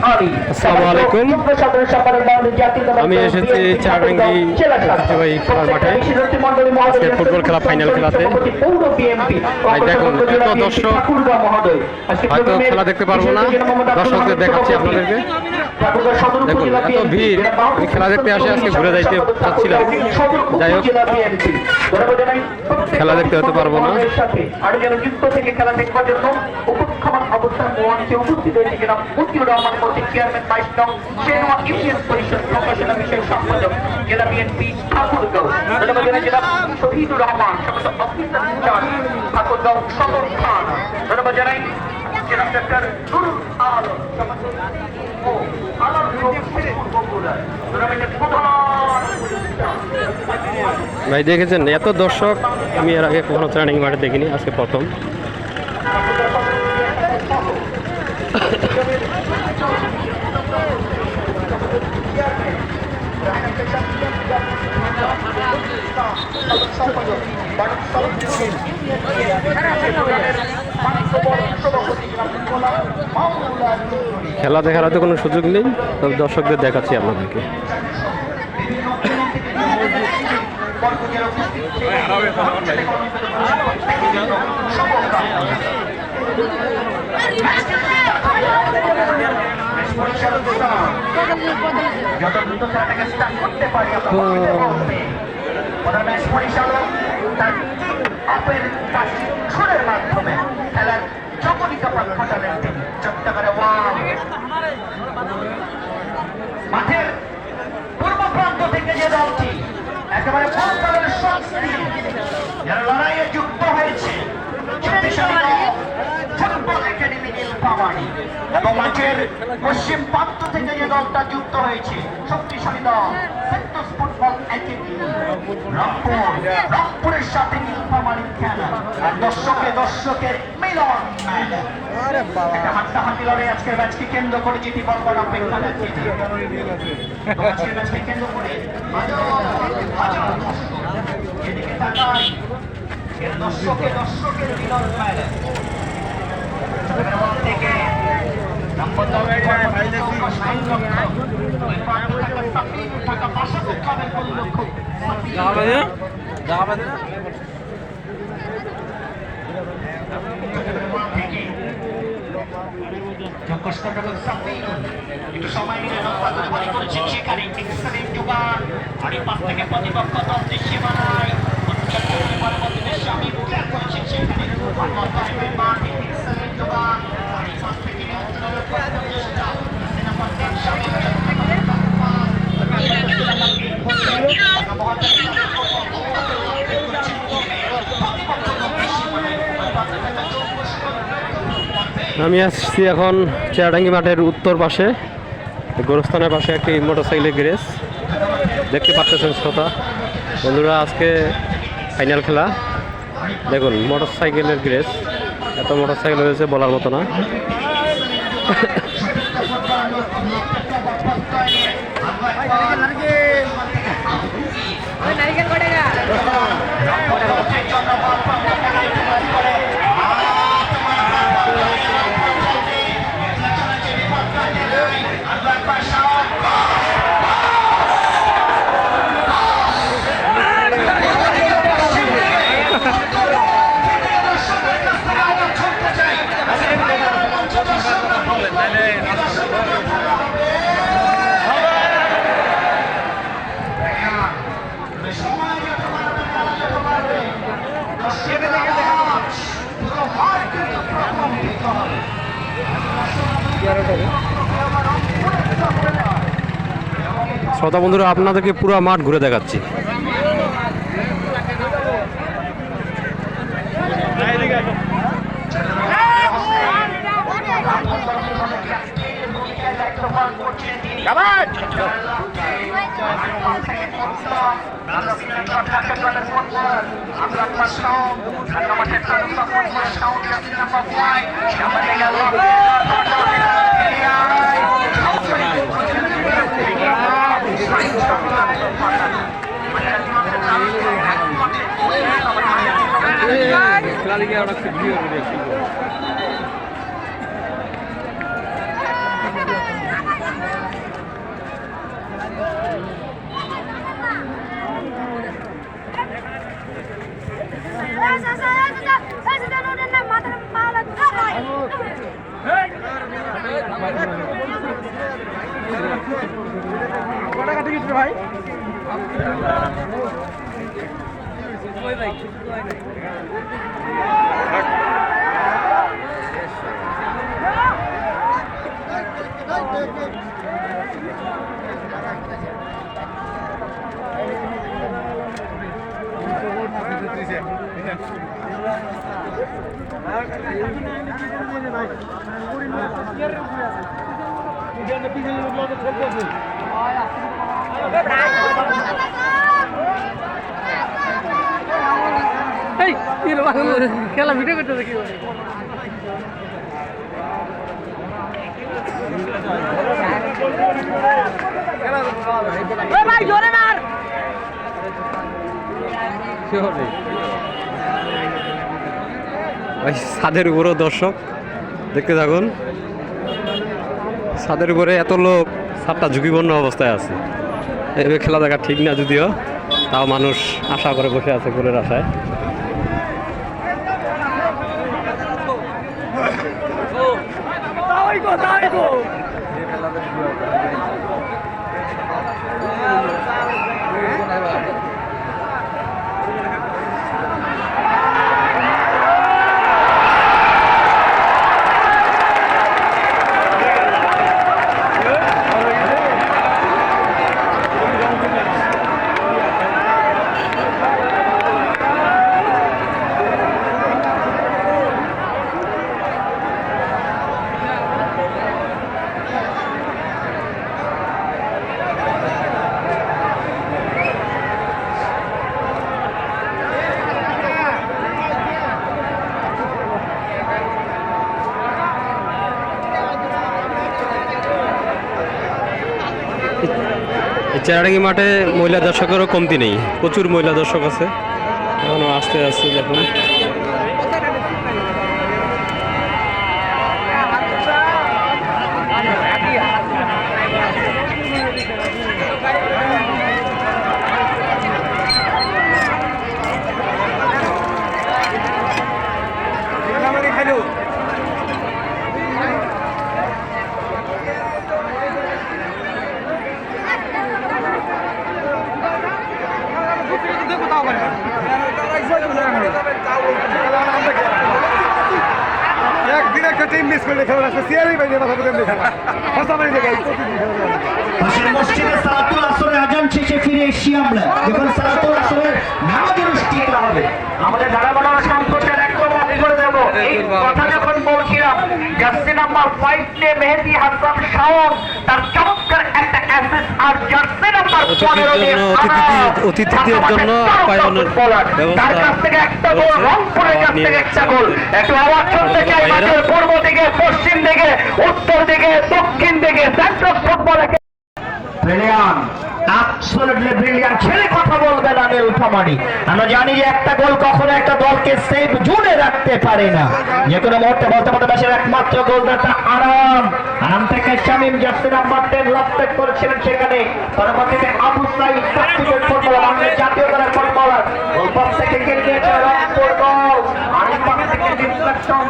আসসালামু আলাইকুম। আমি এসেছি চারঙ্গি ঐতিহ্যবাহী খেলার মাঠে আজকে ফুটবল খেলা ফাইনাল খেলাতে। ভাই দেখুন এত দর্শক, হয়তো খেলা দেখতে পারবো না, দর্শকদের দেখাচ্ছি আপনাদেরকে। দেখুন এত ভিড়, আমি খেলা দেখতে আসে আজকে ঘুরে যাইতে চাচ্ছিলাম, যাই হোক খেলা দেখতে হতে পারবো না। ভাই দেখেছেন এত দর্শক, আমি এর আগে কখনো ট্রেনিং মাঠে দেখিনি, আজকে প্রথম। খেলা দেখার হয়তো কোনো সুযোগ নেই, তবে দর্শকদের দেখাচ্ছি আপনাদেরকে। মাঠের পূর্ব প্রান্ত থেকে যে দলটি একেবারে ফুটবলের সংস্কৃতি যারা লড়াইয়ে যুক্ত হয়েছে ফুটবল একাডেমি নীলফামারী, এবং মাঠের পশ্চিম প্রান্ত থেকে যে দলটা যুক্ত হয়েছে শক্তিশালী দল ফুটবল একাডেমি রংপুরের সাথে নীলফামারীর খেলা, আর দর্শকের মিলন হাড্ডাহাড্ডি লড়াই আজকের ম্যাচকে কেন্দ্র করে যেটি বলবার অপেক্ষা রাখছে। আজকের ম্যাচকে কেন্দ্র করে এদিকে তাকাই দর্শকের মিলন মেলা থেকে একটু সময় নিয়ে করেছেন সেখানে পাশ থেকে প্রতিপক্ষ দল সীমানায় স্বামী করেছেন সেখানে আমি আসছি এখন চেয়ারডাঙ্গি মাঠের উত্তর পাশে, গোরস্থানের পাশে একটি মোটরসাইকেলের গ্যারেজ দেখতে পাচ্ছেন শ্রোতা বন্ধুরা। আজকে ফাইনাল খেলা, দেখুন মোটরসাইকেলের গ্যারেজ, এত মোটরসাইকেল হয়েছে বলার মতো না। শ্রোতা বন্ধুরা আপনাদেরকে পুরো মাঠ ঘুরে দেখাচ্ছি। ভাই খেলা ভিডিও করতে দেখি ভাই জোরে মার ভাই ছাদের উপরও দর্শক দেখতে থাকুন। ছাদের উপরে এত লোক, ছাদটা ঝুঁকিপূর্ণ অবস্থায় আছে। এভাবে খেলা দেখা ঠিক না, যদিও তাও মানুষ আশা করে বসে আছে গোলের আশায়। চেরাডাঙ্গি মাঠে মহিলা দর্শকেরও কমতি নেই, প্রচুর মহিলা দর্শক আছে। এখনো আসতে আসতে দেখুন। একদিন একটা টিম মিস করলে খেলা আসবে সিয়ারই বাইরে মাথা করে দেখা ফাঁসা মারি দেখাই পাশের মসজিদে সালাতুল আসরের আজান শেষে ফিরে এসেছি আমরা। যখন সালাতুল আসরের নামাজ অনুষ্ঠিত হবে, আমাদের ধারাবাড়া সম্পর্কের একদম অফ করে দেব। এই কথা যখন বলছিলাম, জার্সি নাম্বার 5 তে মেহেদী হাসান শাওন তার চমৎকার একটা অ্যাসিস্ট, আর জার্সি নাম্বার 15 তে অতিথিদের জন্য আপ্যায়নের তার কাছ থেকে একটা গোল, রংপুরের কাছ থেকে একটা গোল। একটু আওয়াজ শুনতে চাই মাঠের পূর্ব দিকে, পশ্চিম দিকে, উত্তর দিকে, দক্ষিণ দিকে, central football brilliant, absolutely brilliant. ছেলে কথা বলবে না নীলফামারী। আমরা জানি যে একটা গোল কখনো একটা দলকে সেফ জোনে রাখতে পারে না। যে কোনো মুহূর্তে বলতে পারতে দেশের একমাত্র গোলদাতা আরাম থেকে শামীম জার্সি নাম্বার 10 লাভ করেছিলেন সেখানে। পরবর্তীতে আবু সাইদ সাবস্টিটিউট ফুটবলার, আমাদের জাতীয় দলের ফুটবলার, গোল বক্স থেকে কেটে দিয়েছে রংপুর গোল। আরেক পাশ থেকে ডিফ্লেকশন